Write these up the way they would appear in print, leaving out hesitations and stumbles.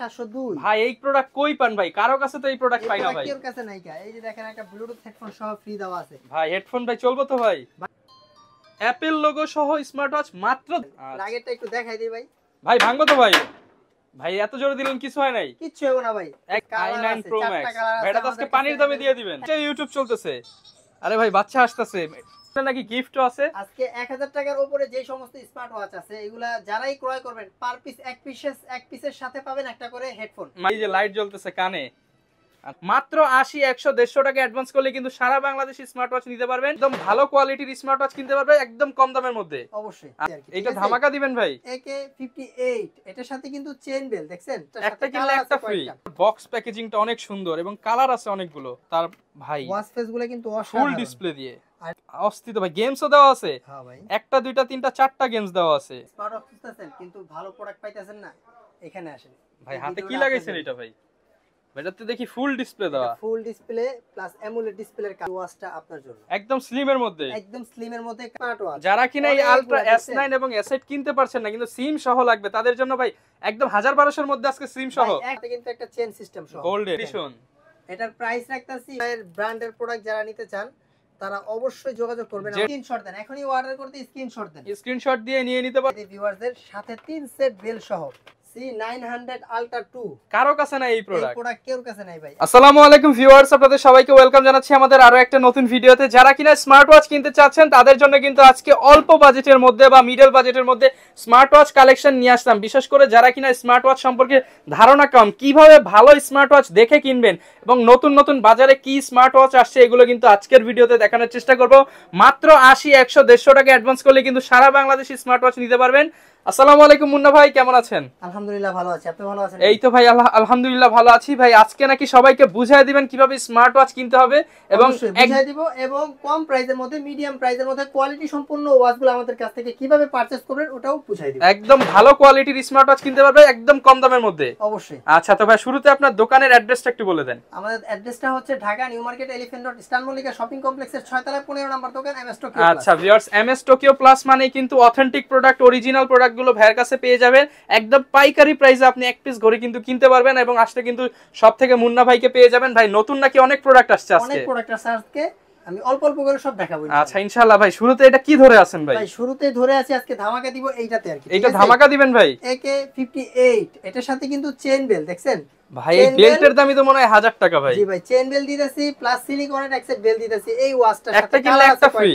702 ভাই এই প্রোডাক্ট কই পান ভাই? কারো কাছে তো এই প্রোডাক্ট পাই না ভাই। কার কাছে নাই কা? এই যে দেখেন একটা ব্লুটুথ হেডফোন সহ ফ্রি দেওয়া আছে ভাই হেডফোন ভাই চলবে তো ভাই? অ্যাপল লোগো সহ স্মার্ট ওয়াচ মাত্র। লাগেরটা একটু দেখাই দিই ভাই। ভাই ভাঙবো তো ভাই? ভাই এত জোরে দিলেন কিছু হয় নাই? কিচ্ছু হবে না ভাই। i9 Pro Max ভাইটা আজকে পানির দামে দিয়ে দিবেন। ইউটিউব চলতেছে। আরে ভাই বাচ্চা আসতেছে নাকি গিফটও আছে? আজকে 1000 টাকার উপরে যে সমস্ত স্মার্ট ওয়াচ আছে এগুলা যারাই ক্রয় করবেন পার পিস এক পিসের সাথে পাবেন একটা করে হেডফোন। এই যে লাইট জ্বলতেছে কানে। মাত্র 80 100 150 টাকা অ্যাডভান্স করলে কিন্তু সারা বাংলাদেশে স্মার্ট ওয়াচ নিতে পারবেন। একদম ভালো কোয়ালিটির স্মার্ট ওয়াচ কিনতে পারবেন একদম কম দামের মধ্যে। অবশ্যই এইটা ধামাকা দিবেন ভাই। AK58 এটার সাথে কিন্তু চেইন বেল দেখছেন, একটা কিনলে একটা ফ্রি। বক্স প্যাকেজিংটা অনেক সুন্দর এবং কালার আছে অনেকগুলো। তার ভাই ওয়াচ ফেসগুলো কিন্তু ফুল ডিসপ্লে দিয়ে অস্থিত ভাই। গেমসও দেওয়া আছে। হ্যাঁ ভাই, একটা দুইটা তিনটা চারটা গেমস দেওয়া আছে। স্মার্ট ওয়াচ খুঁজতেছেন কিন্তু ভালো প্রোডাক্ট পাইতেছেন না, এখানে আসেন ভাই। হাতে কি লাগাইছেন এটা ভাই? এটাতে দেখি ফুল ডিসপ্লে দেওয়া। ফুল ডিসপ্লে প্লাস অ্যামোলেড ডিসপ্লের ওয়াচটা আপনার জন্য একদম স্লিমের মধ্যে। একদম স্লিমের মধ্যে স্মার্ট ওয়াচ। যারা কিনা এই আলট্রা S9 এবং S8 কিনতে পারছেন না কিন্তু সিম সহ লাগবে তাদের জন্য ভাই একদম 1200 এর মধ্যে আজকে সিম সহ একটা কিন্তু একটা চেইন সিস্টেম সহ গোল্ড এডিশন। এটার প্রাইস রাখতাছি এর ব্র্যান্ডের প্রোডাক্ট যারা নিতে চান তারা অবশ্যই যোগাযোগ করবেন। স্ক্রিনশট দেন, এখনই অর্ডার করতে স্ক্রিনশট দেন। স্ক্রিনশট দিয়ে নিয়ে নিতে পারেন ভিউয়ারদের সাথে 3 সেট বেল সহ C900 Ultra 2 কারো কাছে নাই এই এই প্রোডাক্ট। প্রোডাক্ট কেউ কাছে নাই ভাই। আসসালামু আলাইকুম ভিউয়ার্স, আপনাদের সবাইকে ওয়েলকাম জানাচ্ছি আমাদের আরো একটা নতুন ভিডিওতে। যারা কিনা স্মার্ট ওয়াচ কিনতে চাচ্ছেন তাদের জন্য কিন্তু আজকে অল্প বাজেটের মধ্যে বা মিডল বাজেটের মধ্যে স্মার্ট ওয়াচ কালেকশন নিয়ে আসলাম। বিশেষ করে যারা কিনা স্মার্ট ওয়াচ সম্পর্কে ধারণা কম, কিভাবে ভালো স্মার্ট ওয়াচ দেখে কিনবেন এবং নতুন নতুন বাজারে কি স্মার্ট ওয়াচ আসছে এগুলো কিন্তু আজকের ভিডিওতে দেখানোর চেষ্টা করব। মাত্র 80 100 150 টাকা অ্যাডভান্স করলে কিন্তু সারা বাংলাদেশে স্মার্ট ওয়াচ নিতে পারবেন। আসসালামু আলাইকুম মুন্না ভাই, কেমন আছেন? আলহামদুলিল্লাহ ভালো আছি, আপনি ভালো আছেন? এই তো ভাই আলহামদুলিল্লাহ ভালো আছি ভাই। আজকে নাকি সবাইকে বুঝিয়ে দিবেন কিভাবে স্মার্ট ওয়াচ কিনতে হবে এবং বুঝিয়ে দিব এবং কম প্রাইসের মধ্যে মিডিয়াম প্রাইসের মধ্যে কোয়ালিটি সম্পন্ন ওয়াচগুলো আমাদের কাছ থেকে কিভাবে পারচেজ করবেন ওটাও বুঝিয়ে দিব। একদম ভালো কোয়ালিটির স্মার্ট ওয়াচ কিনতে পারবে একদম কম দামের মধ্যে। অবশ্যই। আচ্ছা তো ভাই শুরুতে আপনার দোকানের অ্যাড্রেসটা একটু বলে দেন। আমাদের অ্যাড্রেসটা হচ্ছে Dhaka new market elephant road eastern Mallika shopping কমপ্লেক্সের 6 তলায় 15 নম্বর দোকান MS টোকিও প্লাস। আচ্ছা ভিউয়ার্স, MS টোকিও প্লাস মানে কিন্তু অথেন্টিক প্রোডাক্ট, অরিজিনাল প্রোডাক্টগুলো ভাইয়ের কাছে পেয়ে যাবেন একদম পাইকারি প্রাইসে। আপনি এক পিস ঘড়ি কিন্তু কিনতে পারবেন এবং আসলে কিন্তু সব থেকে মুন্না ভাইকে পেয়ে যাবেন। ভাই নতুন নাকি অনেক প্রোডাক্ট আসছে আজকে? অনেক প্রোডাক্ট আছে আজকে, আমি অল্প অল্প করে সব দেখাবো। আচ্ছা ইনশাআল্লাহ। ভাই শুরুতে এটা কি ধরে আছেন ভাই? ভাই শুরুতে ধরে আছি আজকে ধামাকা দিব এইটাতে আর কি। এটা ধামাকা দিবেন ভাই? AK58 এটার সাথে কিন্তু চেইন বেল দেখছেন ভাই, এই বেল্টের দামই তো মনে হয় 1000 টাকা ভাই। জি ভাই, চেইন বেল দিতেছি প্লাস সিলিকনের এক সেট বেল দিতেছি। এই ওয়াচটার একটা কিনলে একটা ফ্রি।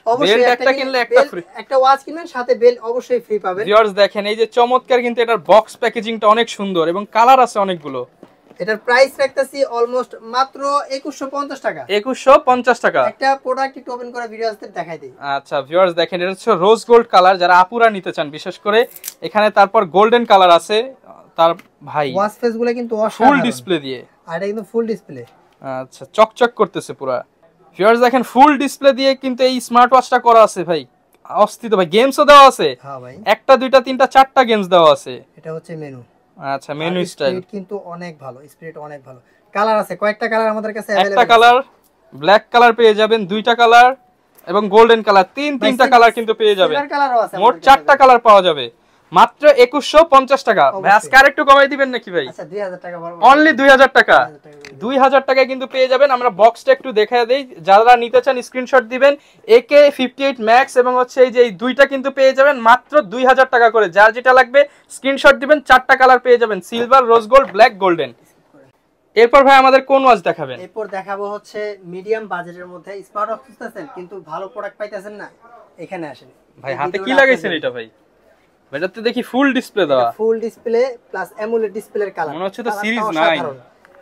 অবশ্যই একটা কিনলে একটা ফ্রি। একটা ওয়াচ কিনবেন সাথে বেল অবশ্যই ফ্রি পাবেন। ভিউয়ার্স দেখেন এই যে চমৎকার কিন্তু এটার বক্স প্যাকেজিংটা অনেক সুন্দর এবং কালার আছে অনেকগুলো। এটার প্রাইস রাখতেছি অলমোস্ট মাত্র 2150 টাকা। 2150 টাকা। একটা প্রোডাক্ট একটু ওপেন করে ভিডিও আসতে দেখাই দেই। আচ্ছা ভিউয়ার্স দেখেন এটা হচ্ছে রোজ গোল্ড কালার, যারা আপুরা নিতে চান বিশেষ করে। এখানে তারপর গোল্ডেন কালার আছে। তার ভাই ওয়াচ ফেসগুলো কিন্তু ফুল ডিসপ্লে দিয়ে। আর এটা কিন্তু ফুল ডিসপ্লে। আচ্ছা চকচক করতেছে পুরো। ভিউয়ার্স দেখেন ফুল ডিসপ্লে দিয়ে কিন্তু এই স্মার্ট ওয়াচটা করা আছে ভাই। অস্থিত ভাই। গেমসও দেওয়া আছে। হ্যাঁ ভাই, একটা দুইটা তিনটা চারটা গেমস দেওয়া আছে। এটা হচ্ছে মেনু। আচ্ছা মেনু স্টাইল কিন্তু অনেক ভালো, স্পিরিট অনেক ভালো। কালার আছে কয়েকটা কালার আমাদের কাছে अवेलेबल। একটা কালার ব্ল্যাক কালার পেয়ে যাবেন, দুইটা কালার এবং গোল্ডেন কালার, তিনটা কালার কিন্তু পেয়ে যাবেন। মোট 4টা কালার পাওয়া যাবে মাত্র 2150 টাকা। ভাই আজকে আরেকটু কমাই দিবেন নাকি ভাই? আচ্ছা 2000 টাকা বলবো। অনলি 2000 টাকা। 2000 টাকায় কিন্তু পেয়ে যাবেন। আমরা বক্সটা একটু দেখায় দেই, যারা নিতে চান স্ক্রিনশট দিবেন। AK58 Max এবং হচ্ছে এই যে এই দুইটা কিন্তু পেয়ে যাবেন মাত্র 2000 টাকা করে। যার যেটা লাগবে স্ক্রিনশট দিবেন, 4টা কালার পেয়ে যাবেন, silver, rose gold, black, golden. এরপর ভাই আমাদের কোন ওয়াচ দেখাবেন? এরপর দেখাবো হচ্ছে মিডিয়াম বাজেটের মধ্যে স্মার্ট ওয়াচ খুঁজতেছেন কিন্তু ভালো প্রোডাক্ট পাইতেছেন না, এখানে আসেন। ভাই হাতে কি লাগাইছেন এটা ভাই? এটাতে দেখি ফুল ডিসপ্লে দেওয়া। ফুল ডিসপ্লে প্লাস অ্যামোলেড ডিসপ্লের কালার। মনে হচ্ছে তো সিরিজ 9।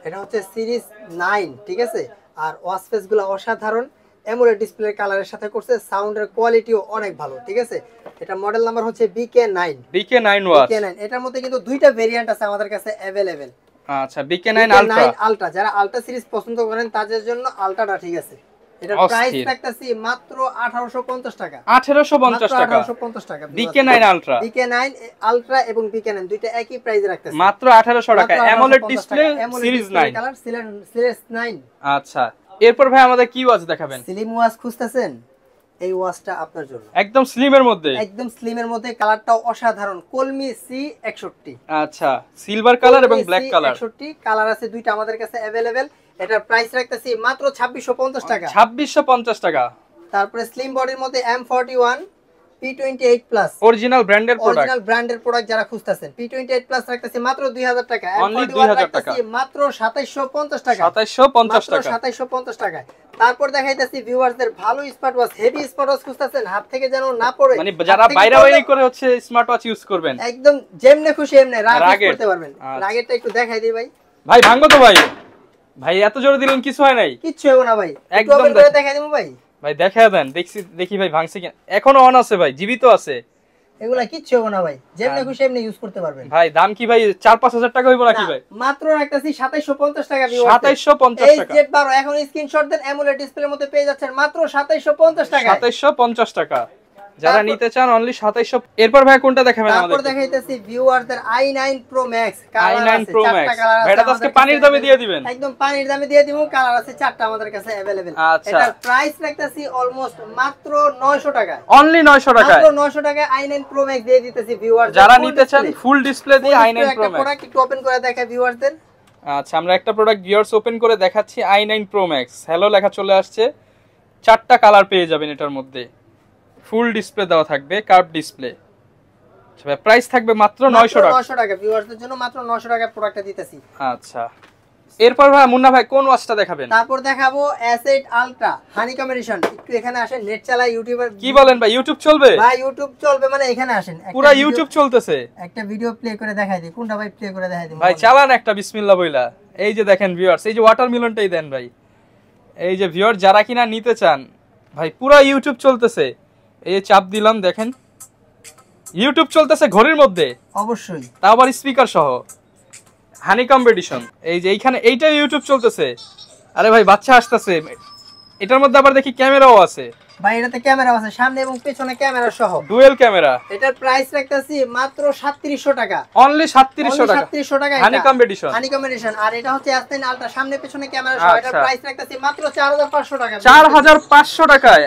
এটা হচ্ছে সিরিজ 9, ঠিক আছে। আর ওয়াচ ফেসগুলো অসাধারণ, অ্যামোলেড ডিসপ্লের কালারের সাথে করছে, সাউন্ডের কোয়ালিটিও অনেক ভালো, ঠিক আছে। এটা মডেল নাম্বার হচ্ছে BK9 ওয়াচ। এটার মধ্যে কিন্তু দুইটা ভেরিয়েন্ট আছে আমাদের কাছে अवेलेबल। আচ্ছা BK9 আলট্রা। যারা আলট্রা সিরিজ পছন্দ করেন তাদের জন্য আলট্রাটা ঠিক আছে। এটার প্রাইস রাখতেছি মাত্র 1850 টাকা। 1850 টাকা। 1850 টাকা। BK9 ultra. BK9 আলট্রা এবং BK9 দুইটা একই প্রাইসে রাখতেছি মাত্র 1800 টাকা। AMOLED display series 9 colour, series 9। আচ্ছা এরপর ভাই আমাদের কি ওয়াচ দেখাবেন? স্লিম ওয়াচ খুঁজতেছেন? এই ওয়াচটা আপনার জন্য। একদম স্লিমের মধ্যে, একদম স্লিমের মধ্যে, কালারটাও অসাধারণ, কলমি C61। আচ্ছা, সিলভার কালার এবং ব্ল্যাক কালার, 61 কালার আছে, দুইটা আমাদের কাছে अवेलेबल। এটার প্রাইস রাখতেছি মাত্র 2650 টাকা। 2650 টাকা। তারপরে স্লিম বডির মধ্যে M41 P28 প্লাস অরিজিনাল ব্র্যান্ডের প্রোডাক্ট, অরিজিনাল ব্র্যান্ডের প্রোডাক্ট যারা খুঁজতেছেন, P28 প্লাস রাখতেছি মাত্র 2000 টাকা। অনলি 2000 টাকা, মাত্র 2750 টাকা। 2750 টাকা, 2750 টাকায়। তারপর দেখাইতেছি ভিউয়ারদের ভালো smart watch, heavy smart watch খুঁজতেছেন, হাত থেকে যেন না পড়ে, মানে যারা বাইরে বাইরে করে হচ্ছে স্মার্ট ওয়াচ ইউজ করবেন, একদম যেমনে খুশি এমনে রাগ করতে পারবেন। রাগেরটা একটু দেখাই দিই ভাই। ভাই ভাঙবো তো ভাই, ভাই এত জোরে দিলেন কিছু হয় নাই, কিচ্ছু হবে না ভাই, একটু ওপেন করে দেখাই দেবো ভাই। ভাই দেখা দেন, দেখি ভাই ভাঙছে কিনা, এখনো অন আছে ভাই, জীবিত আছে, এগুলা কিচ্ছু হবে না ভাই, যেমনে খুশি এমনি ইউজ করতে পারবেন। ভাই দাম কি ভাই 4-5 টাকা হইব নাকি ভাই? মাত্র রাখতেছি 2750 টাকা। 2750 টাকা। এই Z12 এখন স্ক্রিনশট দেন, অ্যামোলেড ডিসপ্লের মধ্যে পেয়ে যাচ্ছেন মাত্র 2750 টাকা। 2750 টাকা যারা নিতে চান অনলি 2700। এরপর ভাই কোনটা দেখাবেন আমাদের? তারপর দেখাইতেছি ভিউয়ারদের i9 Pro Max, colour i9 আছে Pro 4টা Max, কালার আছে। এটা আজকে পানির দামে দিয়ে দিবেন, একদম পানির দামে দিয়ে দিমু, কালার আছে 4টা আমাদের কাছে अवेलेबल। আচ্ছা, এটার প্রাইস রাখতেছি অলমোস্ট মাত্র 900 টাকা। অনলি 900 টাকা, মাত্র 900 টাকায় i9 Pro Max দিয়ে দিতেছি ভিউয়ার যারা নিতে চান ফুল ডিসপ্লে দিয়ে i9 Pro Max। প্রোডাক্ট একটু ওপেন করে দেখাই ভিউয়ারদের। আচ্ছা, আমরা একটা প্রোডাক্ট ভিউয়ার্স ওপেন করে দেখাচ্ছি, i9 Pro Max, হ্যালো লেখা চলে আসছে, 4টা কালার পেয়ে যাবেন এটার মধ্যে, ফুল ডিসপ্লে দেওয়া থাকবে, কার্ভ ডিসপ্লে। আচ্ছা, প্রাইস থাকবে মাত্র 900 টাকা। 900 টাকা ভিউয়ারদের জন্য মাত্র 900 টাকায় প্রোডাক্টটা দিতেছি। আচ্ছা, এরপর ভাই মুন্না ভাই কোন ওয়াচটা দেখাবেন? তারপর দেখাবো S8 Ultra হানিকম এডিশন। একটু এখানে আসেন, নেট চালায়, ইউটিউবার কি বলেন ভাই, ইউটিউব চলবে? ভাই ইউটিউব চলবে মানে এখানে আসেন, পুরো ইউটিউব চলতেছে। একটা ভিডিও প্লে করে দেখাই দিই, কোনটা ভাই প্লে করে দেখাই দিই ভাই চালান একটা, বিসমিল্লাহ বইলা। এই যে দেখেন ভিউয়ার্স, এই যে ওয়াটারমেলনটাই দেন ভাই, এই যে ভিউয়ার যারা কিনা নিতে চান ভাই, পুরো ইউটিউব চলতেছে। এই যে চাপ দিলাম, দেখেন ইউটিউব চলতেছে ঘড়ির মধ্যে, অবশ্যই, তাও আবার স্পিকার সহ, হানিকম এডিশন। এই যে এইখানে এইটা ইউটিউব চলতেছে। আরে ভাই বাচ্চা আসতেছে, এটার মধ্যে আবার দেখি ক্যামেরাও আছে ভাই। এটাতে ক্যামেরা আছে, সামনে এবং পেছনে ক্যামেরা সহ, ডুয়েল ক্যামেরা। এটার প্রাইস রাখতেছি মাত্র 3700 টাকা। অনলি 3700 টাকা, 3700 টাকা হানিকম এডিশন। Honeycomb edition. আর এটা হচ্ছে S9 Ultra, সামনে পেছনে ক্যামেরা সহ, এটার প্রাইস রাখতেছি মাত্র 4500 টাকা। 4500 টাকায়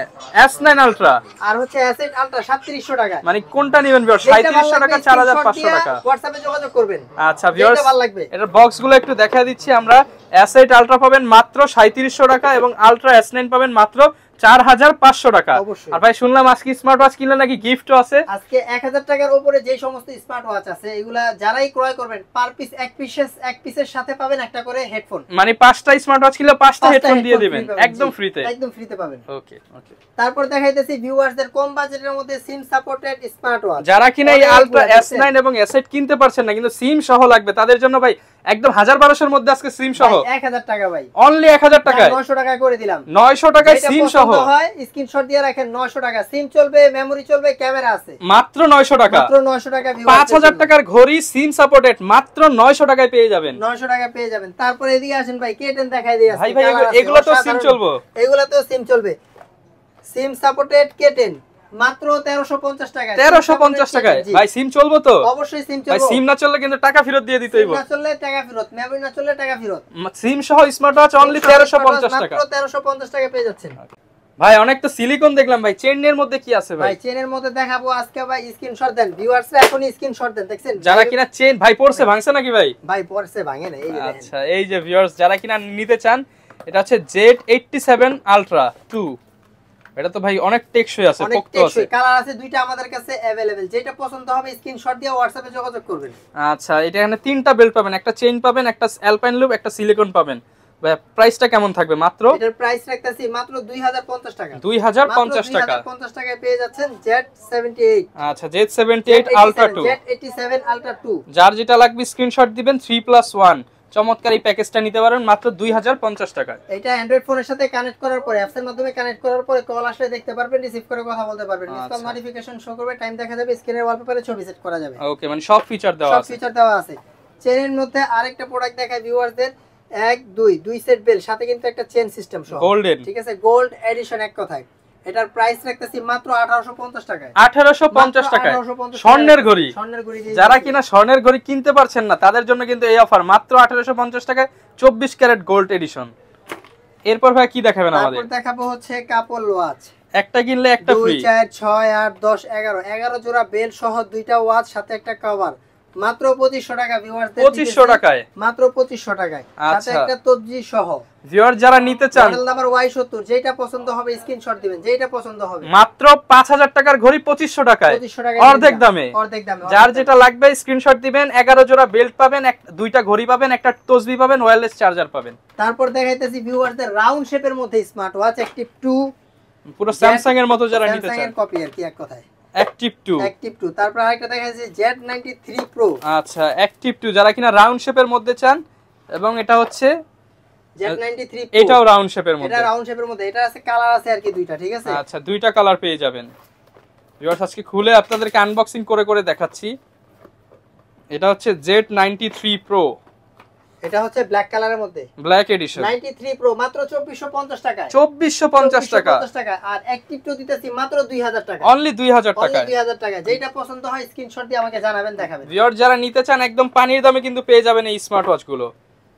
S9 Ultra। আর হচ্ছে S8 Ultra 3700 টাকা। মানে কোনটা নেবেন ভিউয়ার? 3700 টাকা, 4500 টাকা। WhatsApp এ যোগাযোগ করবেন। আচ্ছা ভিউয়ার্স, ভালো লাগবে। এটার বক্সগুলো একটু দেখায় দিচ্ছি আমরা। S8 Ultra পাবেন মাত্র 3700 টাকা এবং Ultra S9 পাবেন মাত্র 4500 টাকা। আর ভাই শুনলাম আজকে স্মার্ট ওয়াচ কিনলে নাকি গিফটও আছে। আজকে 1000 টাকার উপরে যে সমস্ত স্মার্ট ওয়াচ আছে, এগুলা যারাই ক্রয় করবেন পার পিস এক পিসের সাথে পাবেন একটা করে হেডফোন। মানে 5টা স্মার্ট ওয়াচ কিনলে 5টা হেডফোন দিয়ে দিবেন একদম ফ্রিতে। একদম ফ্রিতে পাবেন। ওকে ওকে। তারপর দেখাইতেছি ভিউয়ারদের কম বাজেটের মধ্যে সিম সাপোর্টেড স্মার্ট ওয়াচ। যারা কিনা এই Ultra S9 এবং S8 কিনতে পারছেন না, কিন্তু সিম সহ লাগবে, তাদের জন্য ভাই একদম 1000-1200 এর মধ্যে আজকে সিম সহ 1000 টাকা ভাই, অনলি 1000 টাকায় 900 টাকা করে দিলাম। 900 টাকায় সিম সহ হয়, স্ক্রিনশট দিয়ে রাখেন। 900 টাকা সিম চলবে, মেমরি চলবে, ক্যামেরা আছে, মাত্র 900 টাকা। মাত্র 900 টাকা। 5000 টাকার ঘড়ি সিম সাপোর্টেড মাত্র 900 টাকায় পেয়ে যাবেন। 900 টাকা পেয়ে যাবেন। তারপর এদিকে আসেন ভাই, কেটেন দেখাই দিই। ভাই ভাই এগুলো তো সিম চলবে, এগুলো তো সিম চলবে। সিম সাপোর্টেড কেটেন মাত্র 1350 টাকা। 1350 টাকায় ভাই সিম চলবে তো? অবশ্যই সিম চলবে। ভাই সিম না চললে কিন্তু টাকা ফেরত দিয়ে দিতে হইব। সিম না চললে টাকা ফেরত, মেমরি না চললে টাকা ফেরত। সিম সহ স্মার্ট ওয়াচ অনলি 1350 টাকা। মাত্র 1350 টাকা পেয়ে যাচ্ছেন। ভাই অনেক তো সিলিকন দেখলাম ভাই, চেইনের মধ্যে কি আছে ভাই? ভাই চেইনের মধ্যে দেখাবো আজকে ভাই, স্ক্রিনশট দেন ভিউয়ার্সরা, এখনই স্ক্রিনশট দেন। দেখছেন যারা কিনা চেইন ভাই পড়ছে ভাঙছে নাকি ভাই? ভাই পড়ছে ভাঙে না, এই যে দেখেন। আচ্ছা এই যে ভিউয়ার্স যারা কিনা নিতে চান, এটা হচ্ছে Z87 Ultra 2। এটা তো ভাই অনেক টেকসই আছে, পোক্ত আছে, কালার আছে দুইটা আমাদের কাছে अवेलेबल। যেটা পছন্দ হবে স্ক্রিনশট দিয়ে WhatsApp এ যোগাযোগ করবেন। আচ্ছা এটা এখানে তিনটা বেল্ট পাবেন, একটা চেইন পাবেন, একটা অ্যালপাইন লুপ, একটা সিলিকন পাবেন। ভাই প্রাইসটা কেমন থাকবে? মাত্র এটার প্রাইস রাখতেছি মাত্র 2050 টাকা। 2050 টাকা। 2050 টাকায় পেয়ে যাচ্ছেন Z78। আচ্ছা Z78 Ultra 2, Z87 Ultra 2। যার যেটা লাগবে স্ক্রিনশট দিবেন, 3+1 চমৎকার এই প্যাকেজটা নিতে পারেন মাত্র 2050 টাকা। এটা অ্যান্ড্রয়েড ফোনের সাথে কানেক্ট করার পরে, অ্যাপস এর মাধ্যমে কানেক্ট করার পরে কল আসলে দেখতে পারবেন, রিসিভ করে কথা বলতে পারবেন, মিস কল নোটিফিকেশন শো করবে, টাইম দেখা যাবে, স্ক্রিনের ওয়ালপেপারে ছবি সেট করা যাবে। ওকে, মানে সব ফিচার দেওয়া আছে, সব ফিচার দেওয়া আছে। চেনের মধ্যে আরেকটা প্রোডাক্ট দেখায় ভিউয়ারদের, 1 2 সেট বেল, সাথে কিন্তু একটা চেন সিস্টেম সহ, গোল্ডেন, ঠিক আছে, গোল্ড এডিশন এক কথায়। এটার প্রাইস রাখতেছি মাত্র 1850 টাকায়। 1850 টাকায় স্বর্ণের ঘড়ি। স্বর্ণের ঘড়ি যারা কিনা স্বর্ণের ঘড়ি কিনতে পারছেন না, তাদের জন্য কিন্তু এই অফার, মাত্র 1850 টাকায় 24 ক্যারেট গোল্ড এডিশন। এরপর ভাই কি দেখাবেন আমাদের? তারপর দেখাবো হচ্ছে কাপল ওয়াচ। একটা কিনলে একটা ফ্রি। 2 4 6 8 10 11 11 জোড়া বেল সহ দুইটা ওয়াচ সাথে একটা কভার মাত্র 2500 টাকা ভিউয়ারদের 2500 টাকায় মাত্র 2500 টাকায় সাথে একটা তবজি সহ। ভিউয়ার যারা নিতে চান মডেল নাম্বার Y70 যেটা পছন্দ হবে স্ক্রিনশট দিবেন, যেটা পছন্দ হবে মাত্র 5000 টাকার ঘড়ি 2500 টাকায় অর্ধেক দামে। যার যেটা লাগবে স্ক্রিনশট দিবেন। 11 জোড়া বেল্ট পাবেন, দুইটা ঘড়ি পাবেন, একটা তসবি পাবেন, ওয়্যারলেস চার্জার পাবেন। তারপর দেখাইতেছি ভিউয়ারদের রাউন্ড শেপের মধ্যে স্মার্ট ওয়াচ অ্যাক্টিভ 2, পুরো স্যামসাং এর মতো যারা নিতে চান, স্যামসাং এর কপি আর কি এক কথায় অ্যাক্টিভ 2। তারপর আরেকটা দেখাইতেছি Z93 Pro। আচ্ছা অ্যাক্টিভ 2 যারা কিনা রাউন্ড শেপের মধ্যে চান, এবং এটা হচ্ছে Z93 Pro, এটাও রাউন্ড শেপের মধ্যে। এটা রাউন্ড শেপের মধ্যে, এটা আছে কালার আছে আর কি দুইটা, ঠিক আছে? আচ্ছা দুইটা কালার পেয়ে যাবেন। ভিউয়ার্স আজকে খুলে আপনাদেরকে আনবক্সিং করে করে দেখাচ্ছি। এটা হচ্ছে Z93 Pro, এটা হচ্ছে ব্ল্যাক কালারের মধ্যে, ব্ল্যাক এডিশন 93 Pro মাত্র 2450 টাকা। 2450 টাকা। আর অ্যাক্টিভ 2 দিতেছি মাত্র 2000 টাকা, অনলি 2000 টাকা। 2000 টাকা। যেটা পছন্দ হয় স্ক্রিনশট দিয়ে আমাকে জানাবেন, দেখাবেন। ভিউয়ার যারা নিতে চান একদম পানির দামে কিন্তু পেয়ে যাবেন এই স্মার্ট ওয়াচ গুলো।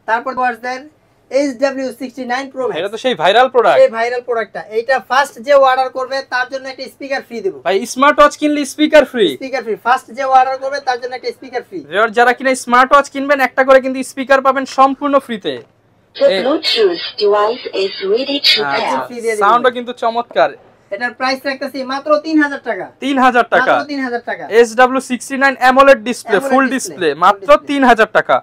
তারপর ওয়াচদের HW69 Pro Max, এটা তো সেই ভাইরাল প্রোডাক্ট, এই ভাইরাল প্রোডাক্টটা। এইটা ফার্স্ট যে অর্ডার করবে তার জন্য একটা স্পিকার ফ্রি দেব ভাই। স্মার্ট ওয়াচ কিনলে speaker free, speaker free. First যে অর্ডার করবে তার জন্য একটা স্পিকার ফ্রি। ভিউয়ার যারা কিনা স্মার্ট ওয়াচ কিনবেন একটা করে কিন্তু স্পিকার পাবেন সম্পূর্ণ ফ্রিতে। The Bluetooth device is ready to pair. সাউন্ডও কিন্তু চমৎকার। এটার প্রাইস রাখতেছি মাত্র 3000 টাকা। 3000 টাকা, মাত্র 3000 টাকা। SW69 AMOLED display, full display, মাত্র 3000 টাকা।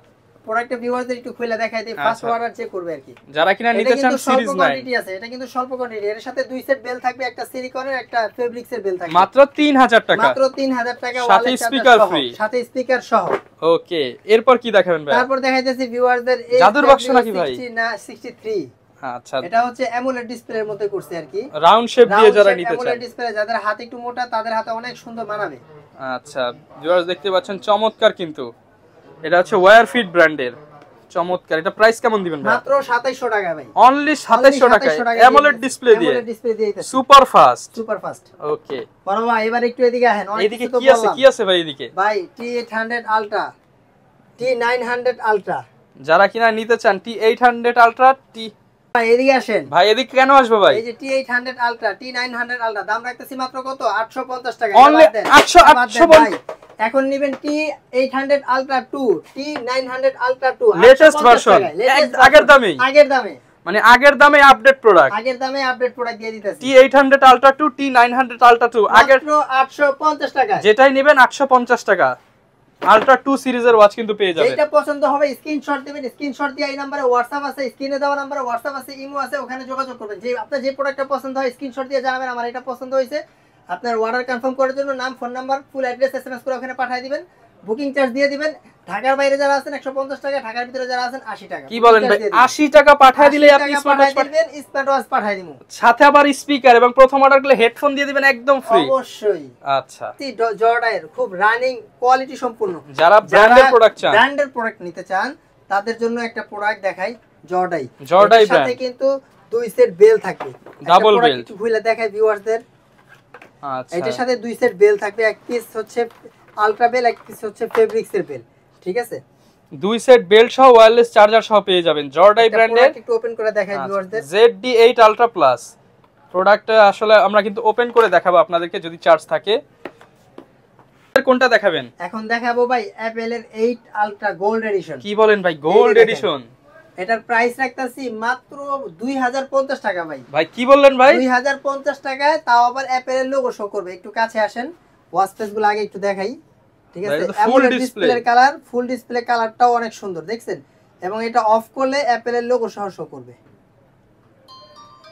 প্রোডাক্টের ভিউয়ারদের একটু খুলে দেখাই দেই, ফার্স্ট অর্ডার চেক করবে আর কি। যারা কিনা নিতে চান সিরিজ 9 কোয়ান্টিটি আছে, এটা কিন্তু স্বল্প কোয়ান্টিটি। এর সাথে দুই সেট বেল থাকবে, একটা সিলিকনের একটা ফেব্রিক্সের বেল থাকবে, মাত্র 3000 টাকা। মাত্র 3000 টাকা, সাথে স্পিকার ফ্রি, সাথে স্পিকার সহ। ওকে এরপর কি দেখাবেন ভাই? তারপর দেখাইতেছি ভিউয়ারদের জাদুর বাক্স নাকি ভাই? 63। আচ্ছা এটা হচ্ছে অ্যামোলেড ডিসপ্লের মধ্যে করছে আর কি, রাউন্ড শেপ দিয়ে যারা নিতে চান। অ্যামোলেড ডিসপ্লে যাদের হাত একটু মোটা তাদের হাতে অনেক সুন্দর মানাবে। আচ্ছা ভিউয়ার্স দেখতে পাচ্ছেন চমৎকার কিন্তু। এটা হচ্ছে ওয়্যার ফিট ব্র্যান্ডের, চমৎকার। এটা প্রাইস কেমন দিবেন ভাই? মাত্র 2700 টাকা ভাই, অনলি 2700 টাকায় অ্যামোলেড ডিসপ্লে দিয়ে, সুপার ফাস্ট, সুপার ফাস্ট। ওকে বড় ভাই এবার একটু এদিকে আসেন। এদিকে কি আছে, কি আছে ভাই এদিকে? ভাই T800 আলট্রা, T900 আলট্রা যারা কিনা নিতে চান T800 আলট্রা ভাই এদিকে আসেন। ভাই এদিকে কেন আসবে ভাই? এই যে T800 আলট্রা, T900 আলট্রা দাম রাখতেছি মাত্র কত? 850 টাকা। অনলি 800 ভাই এখন নেবেন T800 ultra 2, T900 ultra 2 latest version, আগের দামে, আগের দামে, মানে আগের দামে আপডেট প্রোডাক্ট, আগের দামে আপডেট প্রোডাক্ট দিয়ে দিতেছি। T800 আলট্রা 2, T900 আলট্রা 2 আগের মাত্র 850 টাকা। যেটাই নেবেন 850 টাকা। আলট্রা 2 সিরিজের ওয়াচ কিন্তু পেয়ে যাবেন। যেটা পছন্দ হবে স্ক্রিনশট দিবেন, স্ক্রিনশট দিয়ে এই নম্বরে WhatsApp আছে, স্ক্রিনে দেওয়া নম্বরে WhatsApp আছে, ইমো আছে, ওখানে যোগাযোগ করবেন। যে আপনার যে প্রোডাক্টটা পছন্দ হয় স্ক্রিনশট দিয়ে জানাবেন আমার এটা পছন্দ হয়েছে। আপনার অর্ডার কনফার্ম করার জন্য নাম, phone number, full address SMS করে ওখানে পাঠিয়ে দিবেন। বুকিং চার্জ দিয়ে দিবেন। ঢাকার বাইরে যারা আছেন 150 টাকা, ঢাকার ভিতরে যারা আছেন 80 টাকা। কি বলেন ভাই? 80 টাকা পাঠিয়ে দিলে আপনি স্মার্ট ওয়াচ পাঠিয়ে দিমু, সাথে আবার স্পিকার এবং প্রথম অর্ডার করলে হেডফোন দিয়ে দিবেন একদম ফ্রি। অবশ্যই। আচ্ছা জর্ডাইয়ের খুব রানিং কোয়ালিটি সম্পূর্ণ, যারা ব্র্যান্ডের প্রোডাক্ট চান, ব্র্যান্ডের প্রোডাক্ট নিতে চান তাদের জন্য একটা প্রোডাক্ট দেখাই, জর্ডাই। জর্ডাই ব্র্যান্ড, সাথে কিন্তু দুই সেট বেল থাকবে, ডাবল বেল। একটু খুলে দেখাই ভিউয়ারদের। আচ্ছা এটার সাথে দুই সেট বেল থাকবে, এক পিস হচ্ছে আলট্রা বেল, এক পিস হচ্ছে ফেব্রিক্সের বেল, ঠিক আছে? দুই সেট বেল্ট সহ ওয়্যারলেস চার্জার সহ পেয়ে যাবেন জর্ডাই ব্র্যান্ডের। একটু ওপেন করে দেখাই ভিউয়ারদের। ZD8 আলট্রা প্লাস প্রোডাক্ট আসলে আমরা কিন্তু ওপেন করে দেখাবো আপনাদেরকে যদি চার্জ থাকে। কোনটা দেখাবেন? এখন দেখাবো ভাই অ্যাপেল এর 8 আলট্রা গোল্ড এডিশন। কি বলেন ভাই, গোল্ড এডিশন? এটার প্রাইস রাখতাছি মাত্র 2050 টাকা ভাই। ভাই কি বললেন ভাই? 2050 টাকায়, তাও আবার অ্যাপেল এর লোগো শো করবে। একটু কাছে আসেন, ওয়াচ ফেসগুলো আগে একটু দেখাই, ঠিক আছে? অ্যামোলেড ডিসপ্লের কালার, ফুল ডিসপ্লে কালারটাও অনেক সুন্দর দেখছেন, এবং এটা অফ করলে অ্যাপেল এর লোগো সহ শো করবে।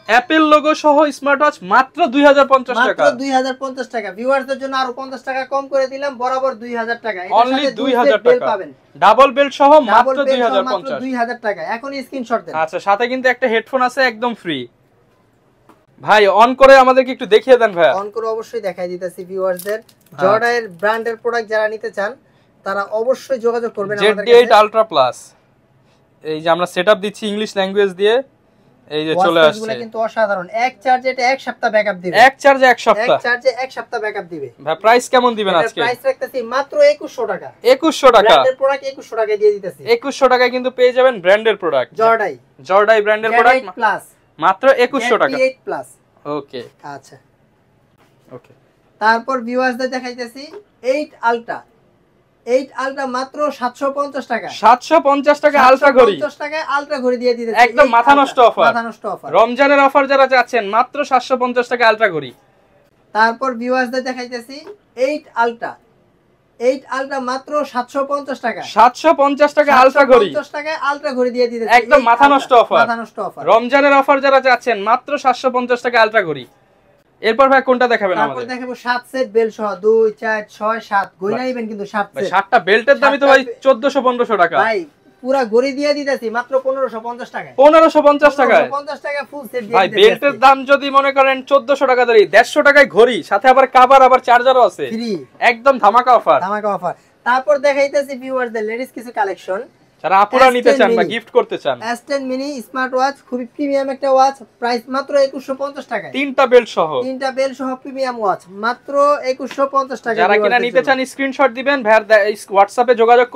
অ্যাপেল লোগো সহ স্মার্ট ওয়াচ মাত্র 2050 টাকা, মাত্র 2050 টাকা। ভিউয়ারদের জন্য আরো 50 টাকা কম করে দিলাম, বরাবর 2000 টাকা। এটার অনলি সাথে 2000 বেল টাকা পাবেন, ডাবল বেল্ট সহ মাত্র মাত্র 2050, 2000 টাকা। এখন স্ক্রিনশট দেন। আচ্ছা সাথে কিন্তু একটা হেডফোন আছে একদম ফ্রি। ভাই অন করে আমাদেরকে একটু দেখিয়ে দেন ভাই। অন করে অবশ্যই দেখাই দিতেছি ভিউয়ারদের। জর্ডাইয়ের ব্র্যান্ডের প্রোডাক্ট যারা নিতে চান তারা অবশ্যই যোগাযোগ করবেন আমাদের কাছে। ZD8 আলট্রা প্লাস, এই যে আমরা সেটআপ দিচ্ছি ইংলিশ ল্যাঙ্গুয়েজ দিয়ে, এই যে চলে আসছে। ওয়াচগুলো কিন্তু অসাধারণ। এক চার্জে এটা এক সপ্তাহ ব্যাকআপ দিবে, এক চার্জে এক সপ্তাহ, এক চার্জে এক সপ্তাহ ব্যাকআপ দিবে। ভাই প্রাইস কেমন দিবেন আজকে? প্রাইস রাখতেছি মাত্র 2100 টাকা। 2100 টাকা ব্র্যান্ডের প্রোডাক্ট 2100 টাকা দিয়ে দিতেছি। 2100 টাকায় কিন্তু পেয়ে যাবেন ব্র্যান্ডের প্রোডাক্ট, জর্ডাই, জর্ডাই ব্র্যান্ডের প্রোডাক্ট প্লাস মাত্র 2100 টাকা। Z8 প্লাস, ওকে আচ্ছা ওকে। তারপর ভিউয়ার্সদের দেখাইতেছি 8 আলট্রা। 8 আলট্রা মাত্র 750 টাকা। 750 টাকা আলট্রা ঘড়ি। 750 টাকায় আলট্রা ঘড়ি দিয়ে দিতেছি। একদম মাথা নষ্ট অফার। মাথা নষ্ট অফার। রমজানের অফার যারা চাচ্ছেন মাত্র 750 টাকা আলট্রা ঘড়ি। তারপর ভিউয়ার্সদের দেখাইতেছি 8 আলট্রা। 8 আলট্রা মাত্র 750 টাকা। 750 টাকা আলট্রা ঘড়ি। 750 টাকায় আলট্রা ঘড়ি দিয়ে দিতেছি। একদম মাথা নষ্ট অফার। মাথা নষ্ট অফার। রমজানের অফার যারা চাচ্ছেন মাত্র 750 টাকা আলট্রা ঘড়ি। এরপর ভাই কোনটা দেখাবেন আমাদের? তারপর দেখাবো 7 সেট বেল সহ 2 4 6 7 গয়না নেবেন কিন্তু 7 ভাই সেট। 7টা বেল্টের দামই তো ভাই 1400-1500 টাকা। ভাই পুরা ঘড়ি দিয়ে দিতেছি মাত্র 1550 টাকায়। 1550 টাকায় 1550 টাকা ফুল সেট দিয়ে ভাই দিতেছি। বেল্টের দাম যদি মনে করেন 1400 টাকা ধরি 150 টাকায় ঘড়ি, সাথে আবার কভার আবার চার্জারও আছে ফ্রি। একদম ধামাকা অফার। ধামাকা অফার। তারপর দেখাইতেছি ভিউয়ারদের লেডিস কিছু কালেকশন যারা আপুরা নিতে চান বা গিফট করতে চান। S10 মিনি স্মার্ট ওয়াচ, খুবই প্রিমিয়াম একটা ওয়াচ, প্রাইস মাত্র 2150 টাকায়। তিনটা বেল্ট সহ, তিনটা বেল সহ প্রিমিয়াম ওয়াচ মাত্র 2150 টাকা। যারা কিনা নিতে চান স্ক্রিনশট দিবেন, ভাইয়ার হোয়াটসঅ্যাপে যোগাযোগ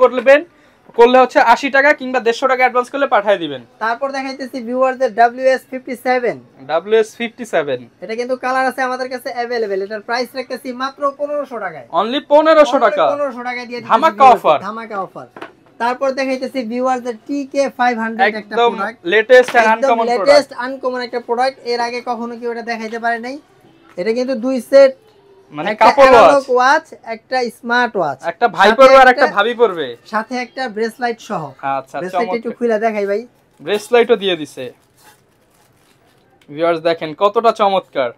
করলে হচ্ছে 80 টাকা কিংবা 150 টাকা অ্যাডভান্স করলে পাঠিয়ে দিবেন। তারপর দেখাইতেছি ভিউয়ারদের WS57। WS57 এটা কিন্তু কালার আছে আমাদের কাছে अवेलेबल। এটার প্রাইস রাখতেছি মাত্র 1500 টাকায়। অনলি 1500 টাকা। 1500 টাকায় দিয়ে দিচ্ছি ধামাকা অফার। ধামাকা অফার। তারপর দেখাইতেছি ভিউয়ারদের TK500 একটা একদম product, latest and uncommon product. Latest uncommon একটা প্রোডাক্ট। এর আগে কখনো কি ওটা দেখাইতে পারে নাই। এটা কিন্তু দুই সেট, মানে কাপল ওয়াচ, একটা স্মার্ট ওয়াচ, একটা ভাই পরবে আর একটা ভাবি পরবে, সাথে একটা ব্রেসলাইট সহ। আচ্ছা ব্রেসলাইট একটু খুলে দেখাই ভাই। ব্রেসলাইটও দিয়ে দিছে। ভিউয়ার্স দেখেন কতটা চমৎকার।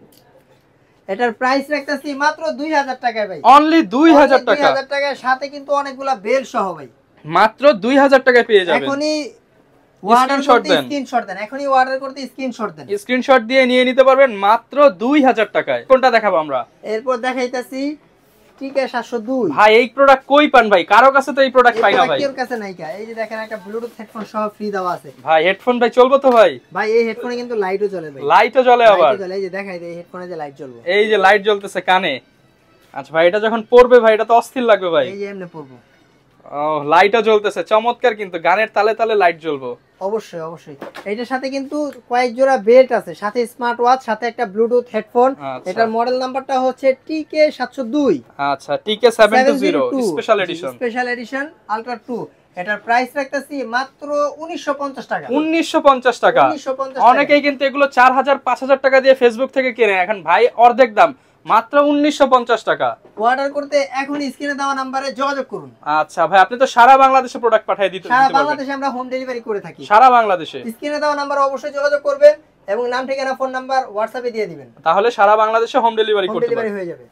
এটার প্রাইস রাখতেছি মাত্র 2000 টাকায় ভাই। অনলি 2000 টাকা। 2000 টাকার সাথে কিন্তু অনেকগুলা বেল সহ ভাই। মাত্র 2000 টাকায় পেয়ে যাবেন। এখনই স্ক্রিনশট দেন, স্ক্রিনশট দেন, এখনই অর্ডার করতে স্ক্রিনশট দেন। স্ক্রিনশট দিয়ে নিয়ে নিতে পারবেন মাত্র 2000 টাকায়। কোনটা দেখাবো আমরা? এরপর দেখাইতাছি TK702। ভাই এই প্রোডাক্ট কই পান ভাই? কারো কাছে তো এই প্রোডাক্ট পাই না ভাই। কার কাছে নাই কা? এই যে দেখেন একটা ব্লুটুথ হেডফোন সহ ফ্রি দেওয়া আছে। ভাই হেডফোন ভাই চলবে তো ভাই? ভাই এই হেডফোনে কিন্তু লাইটও জ্বলে ভাই। লাইটও জ্বলে আবার? লাইটও জ্বলে, এই যে দেখাই দেই হেডফোনে যে লাইট জ্বলবে। এই যে লাইট জ্বলতেছে কানে। আচ্ছা ভাই এটা যখন পড়বে ভাই এটা তো অস্থির লাগবে ভাই। এই যে এমনি পড়বো। ও লাইটও জ্বলতেছে চমৎকার, কিন্তু গানের তালে তালে লাইট জ্বলবো। অবশ্যই অবশ্যই। এইটার সাথে কিন্তু কয়েক জোড়া বেল্ট আছে, সাথে স্মার্ট ওয়াচ, সাথে একটা ব্লুটুথ হেডফোন। এটার মডেল নাম্বারটা হচ্ছে TK702। আচ্ছা TK720 special edition. Special edition ultra 2। এটার প্রাইস রাখতেছি মাত্র 1950 টাকা। 1950 টাকা। 1950 অনেকেই কিন্তু এগুলো 4000 5000 টাকা দিয়ে ফেসবুক থেকে কেনে, এখন ভাই অর্ধেক দাম মাত্র 1950 টাকা। অর্ডার করতে এখন স্ক্রিনে দেওয়া নম্বরে যোগাযোগ করুন। আচ্ছা ভাই আপনি তো সারা বাংলাদেশে প্রোডাক্ট পাঠিয়ে দিতে সারা পারবেন। বাংলাদেশে আমরা হোম ডেলিভারি করে থাকি। সারা বাংলাদেশে স্ক্রিনে দেওয়া নম্বরে অবশ্যই যোগাযোগ করবেন এবং নাম ঠিকানা ফোন নাম্বার হোয়াটসঅ্যাপে দিয়ে দিবেন, তাহলে সারা বাংলাদেশে হোম ডেলিভারি করতে ডেলিভারি পারবেন। হয়ে যাবে।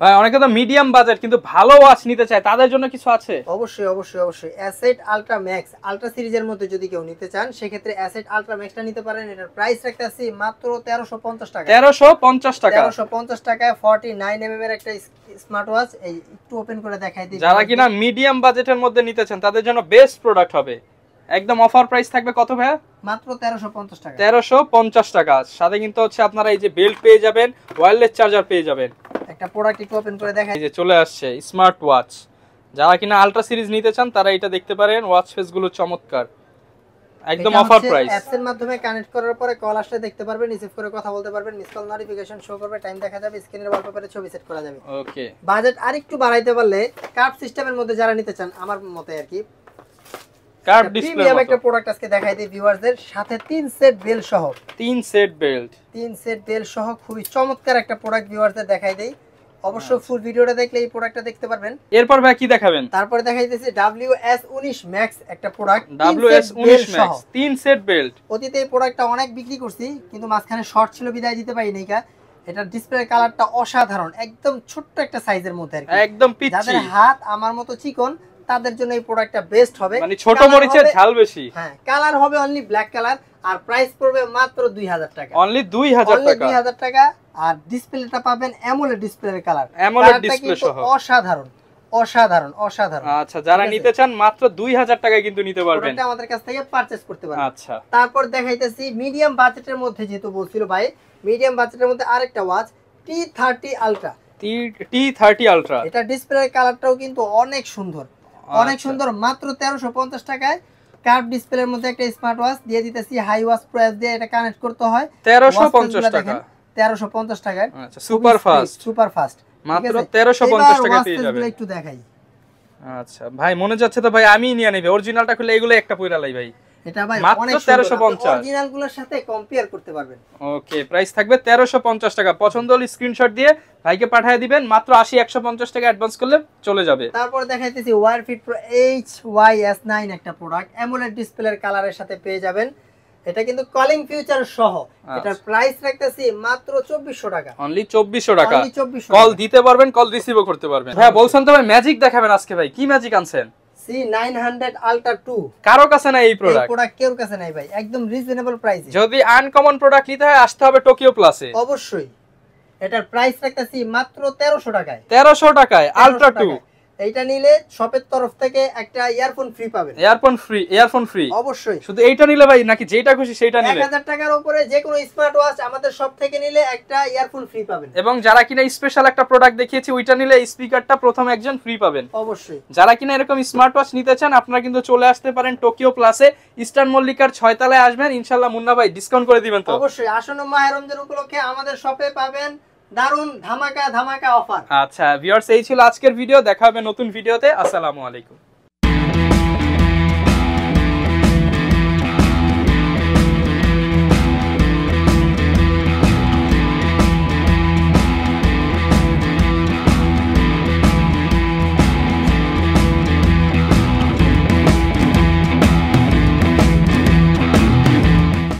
ভাই অনেকে তো মিডিয়াম বাজেট কিন্তু ভালো ওয়াচ নিতে চায়, তাদের জন্য কিছু আছে? অবশ্যই অবশ্যই অবশ্যই। অ্যাসেট আলট্রা ম্যাক্স আলট্রা সিরিজের মধ্যে যদি কেউ নিতে চান সেক্ষেত্রে অ্যাসেট আলট্রা ম্যাক্সটা নিতে পারেন। এটার প্রাইস রাখতেছি মাত্র 1350 টাকা। 1350 টাকা। 1350 টাকায় 49 mm এর একটা স্মার্ট ওয়াচ। এই একটু ওপেন করে দেখাই দিই। যারা কিনা মিডিয়াম বাজেটের মধ্যে নিতে চান তাদের জন্য বেস্ট প্রোডাক্ট হবে। একদম অফার প্রাইস থাকবে কত ভাইয়া? মাত্র 1350 টাকা। 1350 টাকা। সাথে কিন্তু হচ্ছে আপনারা এই যে বেল্ট পেয়ে যাবেন, ওয়্যারলেস চার্জার পেয়ে যাবেন। একটা প্রোডাক্ট একটু ওপেন করে দেখাই। এই যে চলে আসছে স্মার্ট ওয়াচ। যারা কিনা আলট্রা সিরিজ নিতে চান তারা এটা দেখতে পারেন। ওয়াচ ফেস গুলো চমৎকার, একদম অফার প্রাইস। অ্যাপস এর মাধ্যমে কানেক্ট করার পরে কল আসলে দেখতে পারবেন, রিসিভ করে কথা বলতে পারবেন, মিস কল নোটিফিকেশন শো করবে, টাইম দেখা যাবে, স্ক্রিনের ওয়ালপেপারে ছবি সেট করা যাবে। ওকে। বাজেট আরেকটু বাড়াইতে পারলে কার্ভ সিস্টেমের মধ্যে যারা নিতে চান, আমার মতে আর কি, কার্ভ ডিসপ্লে প্রিমিয়াম একটা প্রোডাক্ট আজকে দেখাই দিই ভিউয়ারদের, সাথে 3 সেট বেল সহ। 3 সেট বেল্ট, 3 সেট বেল সহ খুবই চমৎকার একটা প্রোডাক্ট ভিউয়ারদের দেখাই দেই। অবশ্যই ফুল ভিডিওটা দেখলে এই প্রোডাক্টটা দেখতে পারবেন। এরপর ভাই কি দেখাবেন? তারপরে দেখাইতেছি WS19 ম্যাক্স একটা product. WS19 max 3 set belt. অতীতে এই প্রোডাক্টটা অনেক বিক্রি করছি কিন্তু মাঝখানে শর্ট ছিল বিদায় দিতে পারি নাই। এটা ডিসপ্লে কালারটা অসাধারণ, একদম ছোট্ট একটা সাইজের মধ্যে আর কি, একদম পিচ্চি। যাদের হাত আমার মতো চিকন তাদের জন্য এই প্রোডাক্টটা বেস্ট হবে। মানে ছোট মরিচের ঝাল বেশি। হ্যাঁ, কালার হবে অনলি ব্ল্যাক কালার আর প্রাইস পড়বে মাত্র 2000 টাকা। অনলি 2000 টাকা। 2000 টাকা। আর ডিসপ্লেটা পাবেন অ্যামোলেড ডিসপ্লের কালার। অ্যামোলেড ডিসপ্লে সহ। অসাধারণ অসাধারণ অসাধারণ। আচ্ছা, যারা নিতে চান মাত্র 2000 টাকায় কিন্তু নিতে পারবেন। এটা আমাদের কাছ থেকে পারচেজ করতে পারবেন। আচ্ছা, তারপর দেখাইতেছি মিডিয়াম বাজেটের মধ্যে, যেহেতু বলছিল ভাই মিডিয়াম বাজেটের মধ্যে আরেকটা watch T30 ultra. T30 ultra. এটা ডিসপ্লের কালারটাও কিন্তু অনেক সুন্দর, অনেক সুন্দর। মাত্র 1350 টাকায় কার্ভ ডিসপ্লের মধ্যে একটা স্মার্ট ওয়াচ দিয়ে দিতেছি। হাই ওয়াচ প্রো দিয়ে এটা কানেক্ট করতে হয়। 1350 টাকা। 1350 টাকায়। আচ্ছা সুপার ফাস্ট, সুপার ফাস্ট মাত্র 1350 টাকায় পেয়ে যাবেন। একটু দেখাই। আচ্ছা ভাই মনে যাচ্ছে তো ভাই আমি নিয়ে নেব, অরিজিনালটা খুলে এগুলো একটা পয়রা লাই ভাই। এটা ভাই অনেক 1350, অরিজিনাল গুলোর সাথে কম্পেয়ার করতে পারবেন। ওকে প্রাইস থাকবে 1350 টাকা। পছন্দ হলে স্ক্রিনশট দিয়ে ভাইকে পাঠিয়ে দিবেন, মাত্র 80-150 টাকা অ্যাডভান্স করলে চলে যাবে। তারপর দেখাইতেছি ওয়্যারফিট প্রো HYS9 একটা প্রোডাক্ট, অ্যামোলেড ডিসপ্লের কালারের সাথে পেয়ে যাবেন। এটা কিন্তু কলিং ফিউচার সহ। এটার প্রাইস রাখতেছি মাত্র 2400 টাকা, অনলি 2400 টাকা। অনলি 2400 কল দিতে পারবেন, কল রিসিভও করতে পারবেন। ভাই বলছেন তো ভাই ম্যাজিক দেখাবেন আজকে, ভাই কি ম্যাজিক আনছেন? C900 Ultra 2 কারো কাছে নাই এই প্রোডাক্ট, এই প্রোডাক্ট কেউ কাছে নাই ভাই, একদম রিজনেবল প্রাইসে। যদি আনকমন প্রোডাক্ট নিতে হয় আসতে হবে টোকিও প্লাসে। অবশ্যই এটার প্রাইস রাখতেছি মাত্র 1300 টাকায়। 1300 টাকায় আলট্রা 2। এইটা নিলে শপের তরফ থেকে একটা ইয়ারফোন ফ্রি পাবেন। ইয়ারফোন ফ্রি অবশ্যই। শুধু এইটা নিলে ভাই নাকি যেটা খুশি সেটা নিলে? 1000 টাকার উপরে যে কোনো স্মার্ট ওয়াচ আমাদের শপ থেকে নিলে একটা ইয়ারফোন ফ্রি পাবেন। এবং যারা কিনা স্পেশাল একটা প্রোডাক্ট দেখিয়েছি ওইটা নিলে স্পিকারটা প্রথম একজন ফ্রি পাবেন। অবশ্যই। যারা কিনা এরকম স্মার্ট ওয়াচ নিতে চান আপনারা কিন্তু চলে আসতে পারেন টোকিও প্লাসে, ইস্টার্ন মল্লিকার 6 তলায় আসবেন। ইনশাআল্লাহ মুন্না ভাই ডিসকাউন্ট করে দিবেন তো? অবশ্যই। আসন্ন মাহে রমজান উপলক্ষে আমাদের শপে পাবেন দারুন ধামাকা অফার। আচ্ছা ভিউয়ার্স এই ছিল আজকের ভিডিও, দেখা হবে নতুন ভিডিওতে। আসসালামু আলাইকুম।